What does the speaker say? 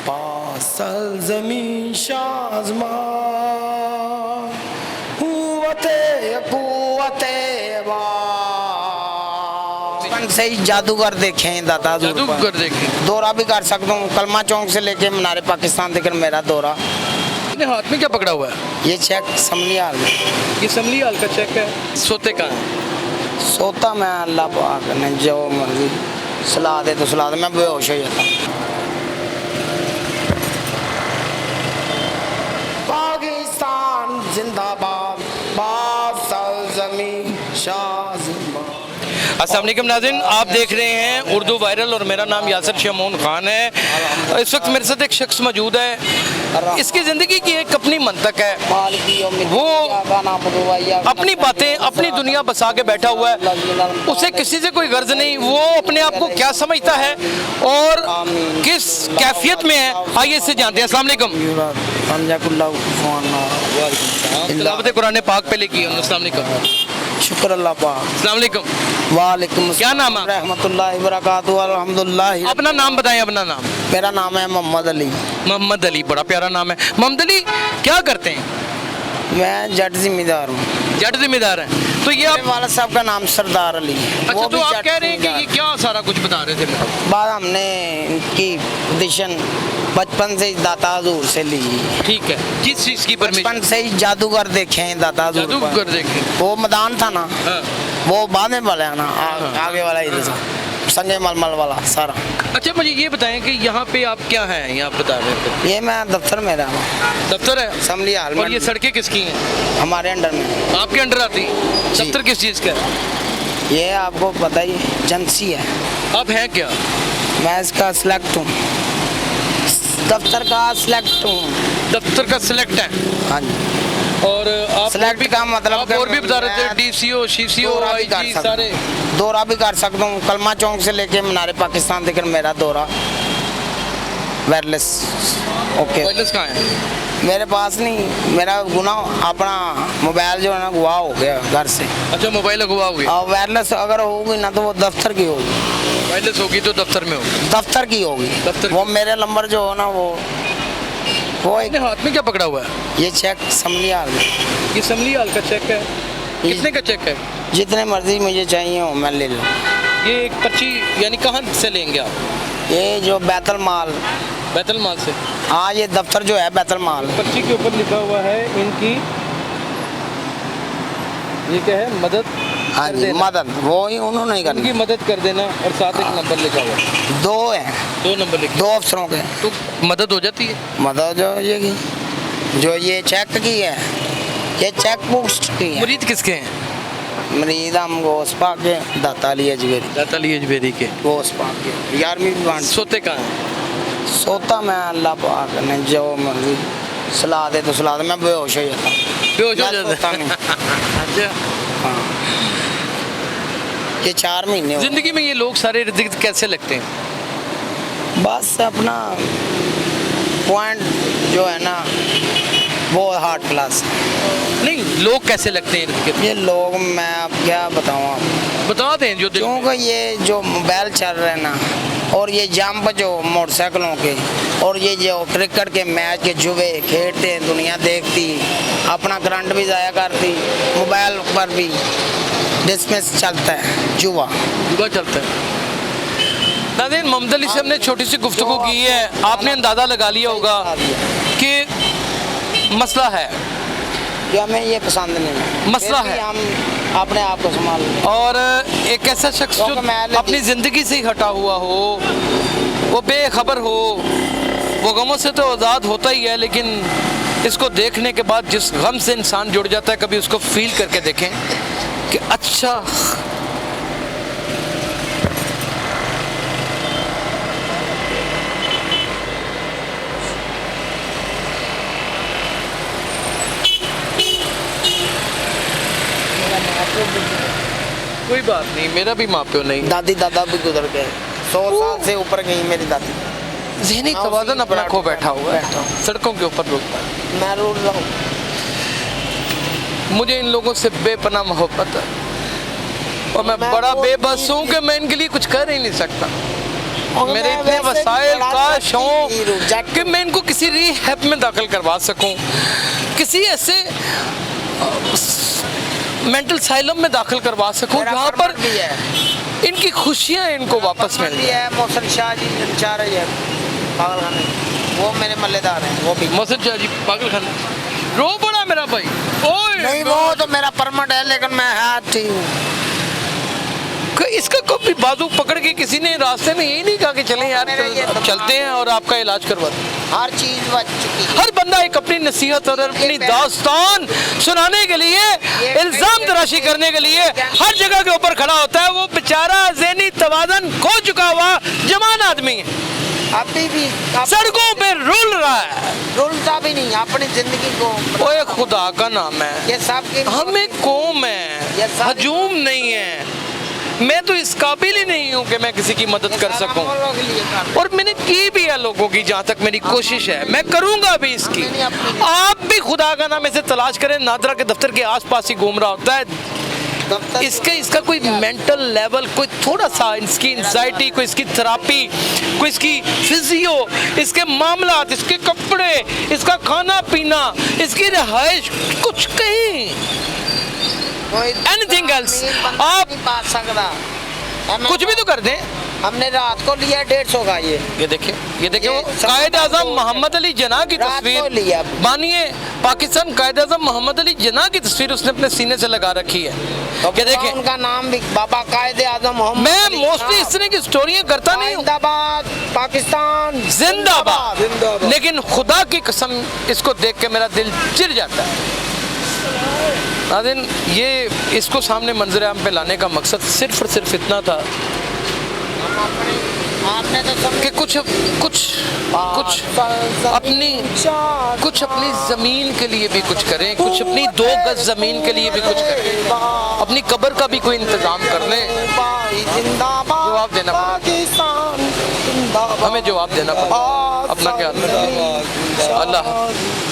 पासल ज़मीं शाज़मा हुवते कुव्वते बचपन से ही जादूगर देखे हैं दाता जादूगर देखे। दौरा भी कर सकता हूँ, कलमा चौक से लेके मीनार पाकिस्तान तक मेरा दौरा। अपने हाथ में क्या पकड़ा हुआ है? ये चेक समली हाल में, ये समली हाल का चेक है। सोते कहाँ है? सोता मैं अल्लाह पाक ने जो मर्जी सलाह दे तो सलाह दे, मैं बेहोश हो जाता। पाकिस्तान जिंदाबाद, पासल ज़मीं शाज़मा। अस्सलाम वालेकुम नाज़रीन, आप देख रहे हैं उर्दू वायरल और मेरा नाम यासिर शमून खान है। इस वक्त मेरे साथ एक शख्स मौजूद है, इसकी ज़िंदगी की एक अपनी मंतक है, वो अपनी बातें अपनी दुनिया बसा के बैठा हुआ है, उसे किसी से कोई गर्ज नहीं, वो अपने आप को क्या समझता है और किस कैफियत में है, आइए इससे जानते हैं। अस्सलाम वालेकुम। तिलावत कुरान पाक पे लिखी है। अस्सलाम वालेकुम। शुक्र अल्लाह पाक। अस्सलाम वालेकुम। वालेकुम। क्या नाम है? रहमतुल्लाहि व बरकातुहू। अल्हम्दुलिल्लाह। अपना नाम बताएं। अपना नाम? मेरा नाम है मोहम्मद अली। मोहम्मद अली, बड़ा प्यारा नाम है। मोहम्मद अली क्या करते हैं? मैं जट जिम्मेदार हूँ। जट जिम्मेदार हैं, तो ये आप वाला साहब का नाम सरदार अली। अच्छा, तो आप कह रहे हैं कि ये क्या सारा कुछ बता रहे थे? बाद हमने इनकी पोजीशन बचपन से ही दाता हजूर से ली। ठीक है, किस चीज की बचपन परमिशन? से ही जादूगर देखे हैं दाता हजूर। जादूगर देखे। वो मैदान था ना, हाँ। वो बाद में वाला है ना, आगे वाला ही था, संगे मलमल वाला सारा। अच्छा, मुझे ये बताएं कि यहाँ पे आप क्या हैं, यहाँ बता रहे थे? ये मैं दफ्तर में रहा हूँ। दफ्तर है? असम्बली हाल में। और ये सड़कें किसकी हैं? हमारे अंडर में। आपके अंडर आती? दफ्तर किस चीज़ का है? ये आपको पता ही एजेंसी है। आप हैं क्या? मैं इसका सिलेक्ट हूँ, दफ्तर का सिलेक्ट हूँ। दफ्तर का सिलेक्ट है? हाँ जी। और आप सिलेक्ट का मतलब आप और भी बता रहे थे, डीसीओ, सीसीओ, आईजी सारे दौरा भी कर सकता हूँ, कलमा चौक से लेके मीनार पाकिस्तान तक मेरा दौरा वायरलेस। ओके, वायरलेस कहाँ है? मेरे पास नहीं, मेरा गुना अपना मोबाइल जो है ना गुआ हो गया घर से। अच्छा, मोबाइल अगवा हुई। और वायरलेस अगर होगी ना तो वो दफ्तर की होगी। वायरलेस होगी तो दफ्तर में होगी। दफ्तर की होगी। दफ्तर वो मेरे नंबर जो हो ना वो एक हाथ में क्या पकड़ा हुआ है? ये चेक समली हाल में। ये समली हाल का चेक है। कितने का चेक है? जितने मर्जी मुझे चाहिए हो मैं ले लूँ। ये एक पर्ची यानी कहाँ से लेंगे आप? ये जो बैतुल माल। बैतुल माल से? हाँ, ये दफ्तर जो है बैतुल माल। पर्ची के ऊपर लिखा हुआ है इनकी, ये क्या है? मदद। हाँ जी, मदद वो ही उन्होंने ही करनी। उनकी मदद कर देना, और साथ एक नंबर लिखा हुआ है। दो हैं, दो नंबर लिखे। दो अफसरों के। तो मदद हो जाती है? मदद जो ये चेक की है, ये चेक पोस्ट की है। मुरीद किसके हैं? मरीद हम गोस पाक के, दाता अली अजमेरी। दाता अली अजमेरी के। गोस पाक के 11वीं विभाग। सोते कहाँ हैं? सोता मैं अल्लाह पाक ने जो मर्जी सलाह दे तो सलाह दे, मैं बेहोश हो जाता। बेहोश हो जाता है? अच्छा, हाँ। ये 4 महीने हो गए। जिंदगी में ये लोग सारे इर्द गिर्द कैसे लगते हैं? बस अपना पॉइंट जो है ना वो हार्ड क्लास। नहीं, लोग कैसे लगते हैं इर्द गिर्द? ये लोग मैं अब क्या बताऊँ आप, बता दें जो दिल में। क्योंकि ये जो मोबाइल चल रहे हैं ना, और ये जंप जो मोटरसाइकिलों के, और ये जो क्रिकेट के मैच के जुए खेलते हैं, दुनिया देखती, अपना करंट भी ज़ाया करती, मोबाइल पर भी डिस्मिस चलता है, जुआ चलता है। नाज़रीन, मोहम्मद अली साहब ने छोटी सी गुफ्तगू की है, आपने अंदाज़ा लगा लिया होगा कि मसला है, जो हमें ये पसंद नहीं है। मसला है। हम अपने आप को संभाल। और एक ऐसा शख्स जो अपनी ज़िंदगी से ही हटा हुआ हो, वो बेखबर हो, वो गमों से तो आज़ाद होता ही है, लेकिन इसको देखने के बाद जिस गम से इंसान जुड़ जाता है, कभी उसको फील करके देखें कि अच्छा कोई बात नहीं, मेरा भी माँ प्यो नहीं, दादी दादा भी गुजर गए, 100 साल से ऊपर गई मेरी दादी। ज़हनी तवाज़ुन अपना खो बैठा हुआ है, सड़कों के ऊपर रुकता है। मैं रोड रहा हूँ। मुझे इन लोगों से बेपनाह मोहब्बत है और मैं बड़ा बेबस हूँ कि मैं इनके लिए कुछ कर ही नहीं सकता। मेरे मैं इतने वैसे वसाइल बड़ा का सा शौक हीरो, कि मैं इनको किसी रिहैब में दाखिल करवा सकूं, किसी ऐसे मेंटल साइलम में दाखिल करवा सकूं मेरा जहां पर परमट भी है, इनकी खुशियां इनको वापस मिल भी जाए। है। मोहसिन शाह जी चार है पागल खाने, वो मेरे मल्लेदार हैं, वो भी मोहसिन शाह जी पागल खाना रो पड़ा मेरा भाई। ओए नहीं, वो तो मेरा परमट है, लेकिन मैं हाथी हूँ। इसका कभी बाजू पकड़ के किसी ने रास्ते में यही नहीं कहा कि चलें यार मेरा ये अब चलते हैं और आपका इलाज करवा दें। हर चीज बच चुकी है। हर बंदा एक अपनी नसीहत और अपनी दास्तान सुनाने के लिए, इल्जाम तराशी करने के लिए हर जगह के ऊपर खड़ा होता है। वो बेचारा ज़हनी तवाज़ुन खो चुका हुआ जवान आदमी है, अभी भी सड़कों पे रुल रहा है। रुलता भी नहीं अपनी जिंदगी को। ओए खुदा का नाम है, ये सबकी हम एक कौम है, हजूम नहीं है। मैं तो इस काबिल ही नहीं हूँ कि मैं किसी की मदद कर सकूं, और मैंने की भी है लोगों की, जहाँ तक मेरी कोशिश है मैं करूँगा भी इसकी। आप भी खुदा का नाम ऐसे तलाश करें, नादरा के दफ्तर के आसपास ही घूम रहा होता है। इसका कोई मेंटल लेवल, कोई थोड़ा सा इसकी एंजाइटी, कोई इसकी थेरापी, कोई इसकी फिजियो, इसके मामलात, इसके कपड़े, इसका खाना पीना, इसकी रहाइश, कुछ कहीं एनीथिंग एल्स आप पा सकता। कुछ भी तो कर दें। हमने रात को लिया 150 का। ये देखिए वो ये कायद आज़म मोहम्मद अली जिन्ना की रात को तस्वीर, लिया। मानिए पाकिस्तान कायद आज़म मोहम्मद अली जिन्ना की तस्वीर उसने अपने सीने से लगा रखी है। क्या देखें, उनका नाम भी बाबा कायद आज़म मोहम्मद मैं अली मोस्टली जिन्ना। इस तरह की स्टोरियां करता नहीं हूँ। जिंदाबाद पाकिस्तान, जिंदाबाद, जिंदाबाद। लेकिन खुदा की कसम इसको देख के मेरा दिल चिर जाता है। नाज़रीन, ये इसको सामने मंजर आम पे लाने का मकसद सिर्फ और सिर्फ इतना था आपने तो सब कि कुछ अपनी ज़मीन के लिए भी कुछ करें, कुछ अपनी 2 गज ज़मीन के लिए भी कुछ करें, अपनी कब्र का भी कोई इंतज़ाम कर लें। जवाब देना पड़ेगा, हमें जवाब देना पड़ेगा। अपना ख्याल रखें। अल्लाह।